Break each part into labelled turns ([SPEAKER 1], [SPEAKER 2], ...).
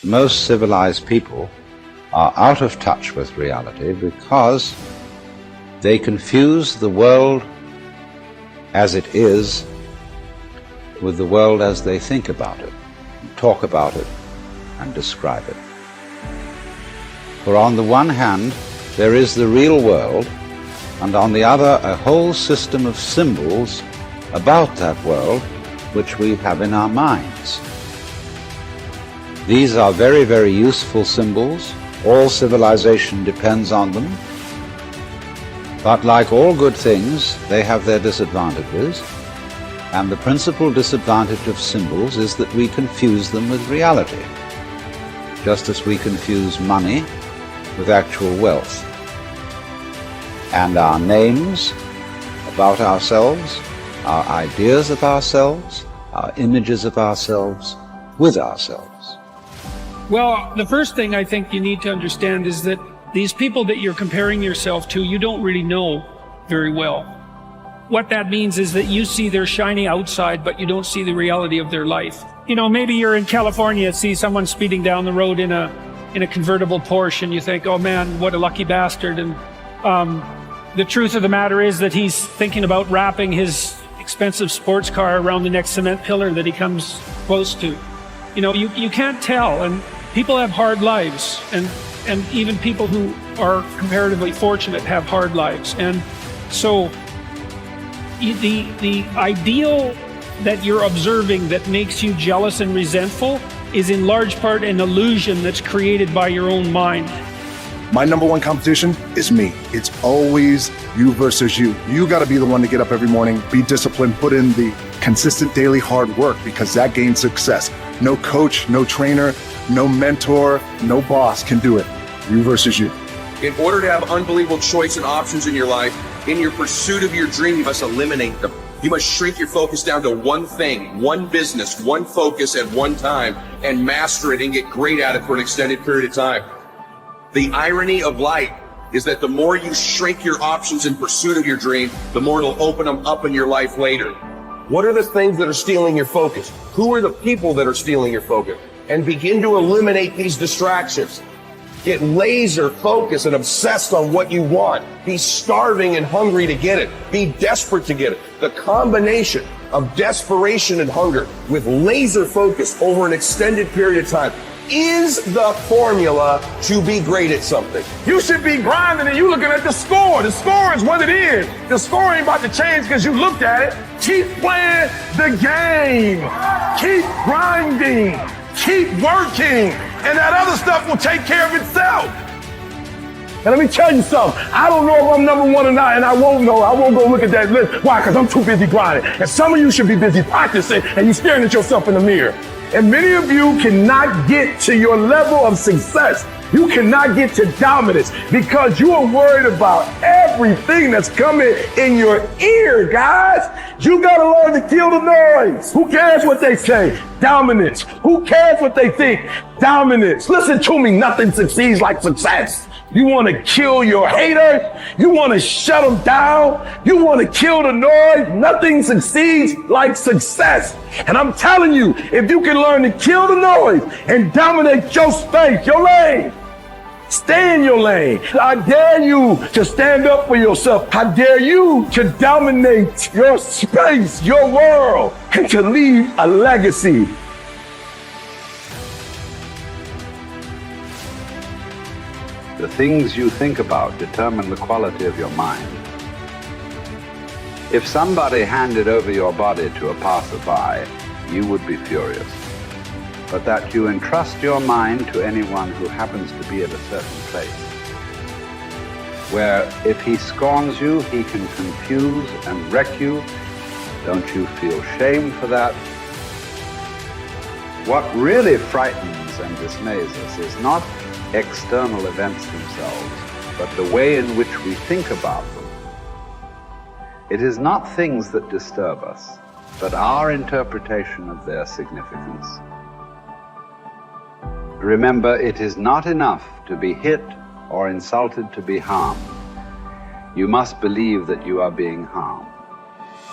[SPEAKER 1] most civilized people are out of touch with reality because they confuse the world as it is with the world as they think about it, talk about it, and describe it. For on the one hand, there is the real world, and on the other, a whole system of symbols about that world which we have in our minds. These are very, very useful symbols. All civilization depends on them. But like all good things, they have their disadvantages. And the principal disadvantage of symbols is that we confuse them with reality, just as we confuse money with actual wealth. And our names about ourselves, our ideas of ourselves, our images of ourselves with ourselves.
[SPEAKER 2] Well, the first thing I think you need to understand is that these people that you're comparing yourself to, you don't really know very well. What that means is that you see their shiny outside, but you don't see the reality of their life. You know, maybe you're in California, see someone speeding down the road in a convertible Porsche, and you think, oh man, what a lucky bastard. And the truth of the matter is that he's thinking about wrapping his expensive sports car around the next cement pillar that he comes close to. You know, you can't tell, and people have hard lives, and even people who are comparatively fortunate have hard lives. And so the ideal that you're observing that makes you jealous and resentful is in large part an illusion that's created by your own mind.
[SPEAKER 3] My number one competition is me. It's always you versus you. You got to be the one to get up every morning, be disciplined, put in the consistent daily hard work, because that gains success. No coach, no trainer, no mentor, no boss can do it. You versus you.
[SPEAKER 4] In order to have unbelievable choice and options in your life, in your pursuit of your dream, you must eliminate them. You must shrink your focus down to one thing, one business, one focus at one time, and master it and get great at it for an extended period of time. The irony of life is that the more you shrink your options in pursuit of your dream, the more it'll open them up in your life later. What are the things that are stealing your focus? Who are the people that are stealing your focus? And begin to eliminate these distractions. Get laser focused and obsessed on what you want. Be starving and hungry to get it. Be desperate to get it. The combination of desperation and hunger with laser focus over an extended period of time is the formula to be great at something.
[SPEAKER 5] You should be grinding and you looking at the score. The score is what it is. The score ain't about to change because you looked at it. Keep playing the game. Keep grinding. Keep working. And that other stuff will take care of itself. And let me tell you something. I don't know if I'm number one or not, and I won't know. I won't go look at that list. Why? Because I'm too busy grinding. And some of you should be busy practicing, and you're staring at yourself in the mirror. And many of you cannot get to your level of success. You cannot get to dominance because you are worried about everything that's coming in your ear, guys. You gotta learn to kill the noise. Who cares what they say? Dominance. Who cares what they think? Dominance. Listen to me, nothing succeeds like success. You want to kill your haters. You want to shut them down. You want to kill the noise. Nothing succeeds like success. And I'm telling you, if you can learn to kill the noise and dominate your space, your lane, stay in your lane. I dare you to stand up for yourself. I dare you to dominate your space, your world, and to leave a legacy.
[SPEAKER 1] The things you think about determine the quality of your mind. If somebody handed over your body to a passerby, you would be furious. But that you entrust your mind to anyone who happens to be at a certain place, where if he scorns you, he can confuse and wreck you, don't you feel shame for that? What really frightens and dismays us is not external events themselves, but the way in which we think about them. It is not things that disturb us, but our interpretation of their significance. Remember, it is not enough to be hit or insulted to be harmed. You must believe that you are being harmed.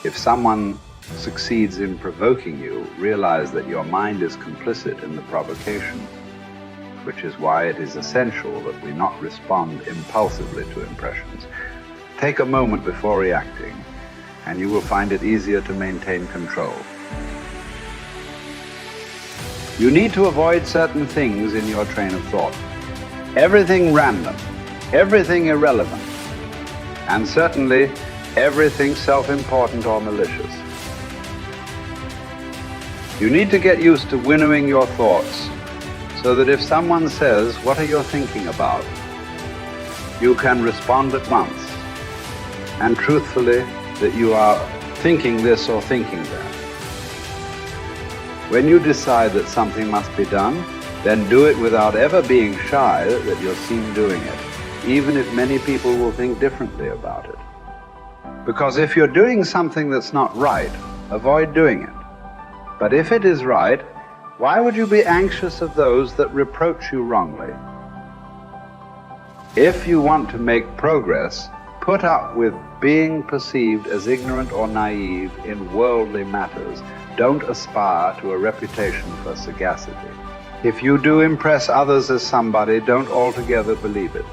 [SPEAKER 1] If someone succeeds in provoking you, realize that your mind is complicit in the provocation. which is why it is essential that we not respond impulsively to impressions. Take a moment before reacting, and you will find it easier to maintain control. You need to avoid certain things in your train of thought. Everything random, everything irrelevant, and certainly everything self-important or malicious. You need to get used to winnowing your thoughts so that if someone says, "What are you thinking about?" you can respond at once, and truthfully, that you are thinking this or thinking that. When you decide that something must be done, then do it without ever being shy that you're seen doing it, even if many people will think differently about it. Because if you're doing something that's not right, avoid doing it. But if it is right, why would you be anxious of those that reproach you wrongly? If you want to make progress, put up with being perceived as ignorant or naive in worldly matters. Don't aspire to a reputation for sagacity. If you do impress others as somebody, don't altogether believe it.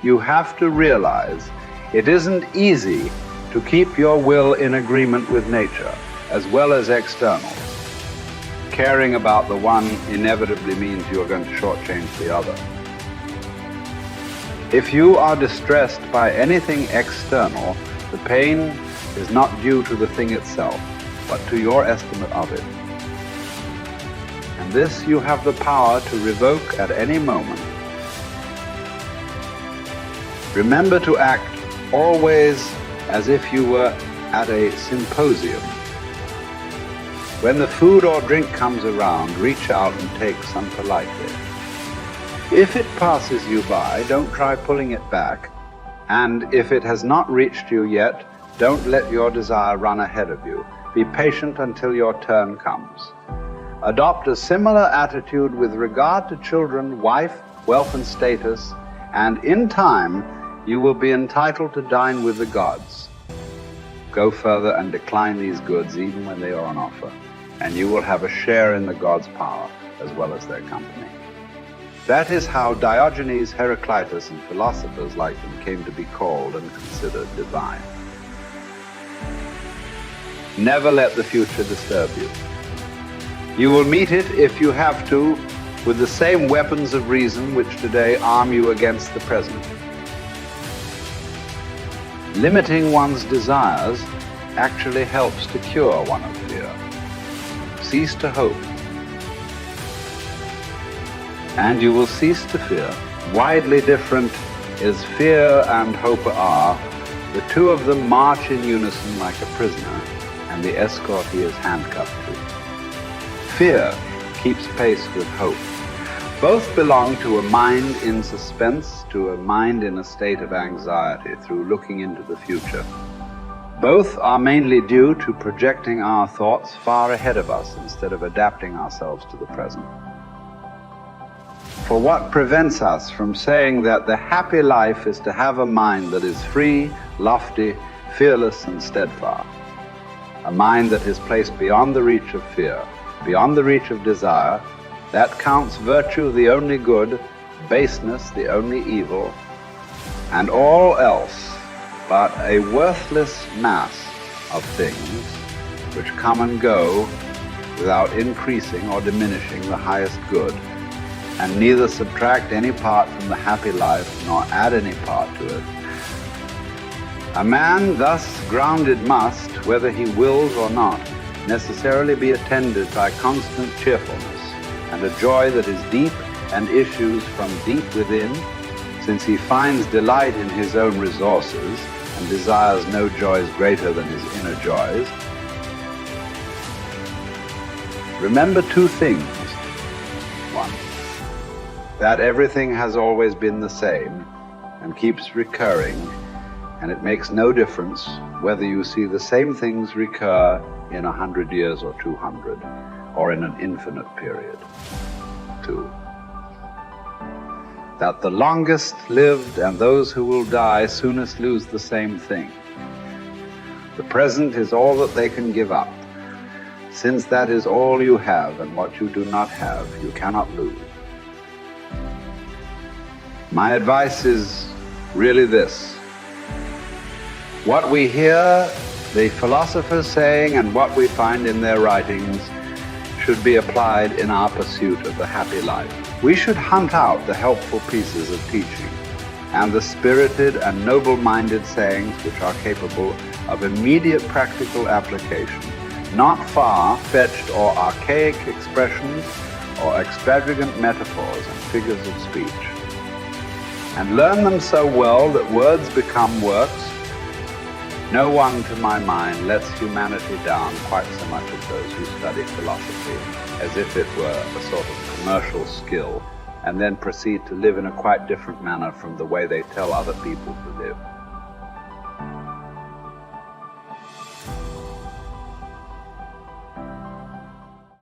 [SPEAKER 1] You have to realize it isn't easy to keep your will in agreement with nature, as well as externals. Caring about the one inevitably means you're going to shortchange the other. If you are distressed by anything external, the pain is not due to the thing itself, but to your estimate of it. And this you have the power to revoke at any moment. Remember to act always as if you were at a symposium. When the food or drink comes around, reach out and take some politely. If it passes you by, don't try pulling it back, and if it has not reached you yet, don't let your desire run ahead of you. Be patient until your turn comes. Adopt a similar attitude with regard to children, wife, wealth and status, and in time you will be entitled to dine with the gods. Go further and decline these goods even when they are on offer, and you will have a share in the gods' power as well as their company. That is how Diogenes, Heraclitus, and philosophers like them came to be called and considered divine. Never let the future disturb you. You will meet it, if you have to, with the same weapons of reason which today arm you against the present. Limiting one's desires actually helps to cure one of fear. Cease to hope, and you will cease to fear. Widely different as fear and hope are, the two of them march in unison like a prisoner and the escort he is handcuffed to. Fear keeps pace with hope. Both belong to a mind in suspense, to a mind in a state of anxiety through looking into the future. Both are mainly due to projecting our thoughts far ahead of us instead of adapting ourselves to the present. For what prevents us from saying that the happy life is to have a mind that is free, lofty, fearless, and steadfast? A mind that is placed beyond the reach of fear, beyond the reach of desire, that counts virtue the only good, baseness the only evil, and all else but a worthless mass of things which come and go without increasing or diminishing the highest good, and neither subtract any part from the happy life nor add any part to it. A man thus grounded must, whether he wills or not, necessarily be attended by constant cheerfulness and a joy that is deep and issues from deep within, since he finds delight in his own resources and desires no joys greater than his inner joys. Remember two things. One, that everything has always been the same and keeps recurring, and it makes no difference whether you see the same things recur in 100 years or 200, or in an infinite period. Two, that the longest lived and those who will die soonest lose the same thing. The present is all that they can give up. Since that is all you have, and what you do not have, you cannot lose. My advice is really this. What we hear the philosophers saying and what we find in their writings should be applied in our pursuit of the happy life. We should hunt out the helpful pieces of teaching and the spirited and noble-minded sayings which are capable of immediate practical application, not far-fetched or archaic expressions or extravagant metaphors and figures of speech, and learn them so well that words become works. No one, to my mind, lets humanity down quite so much as those who study philosophy as if it were a sort of commercial skill and then proceed to live in a quite different manner from the way they tell other people to live.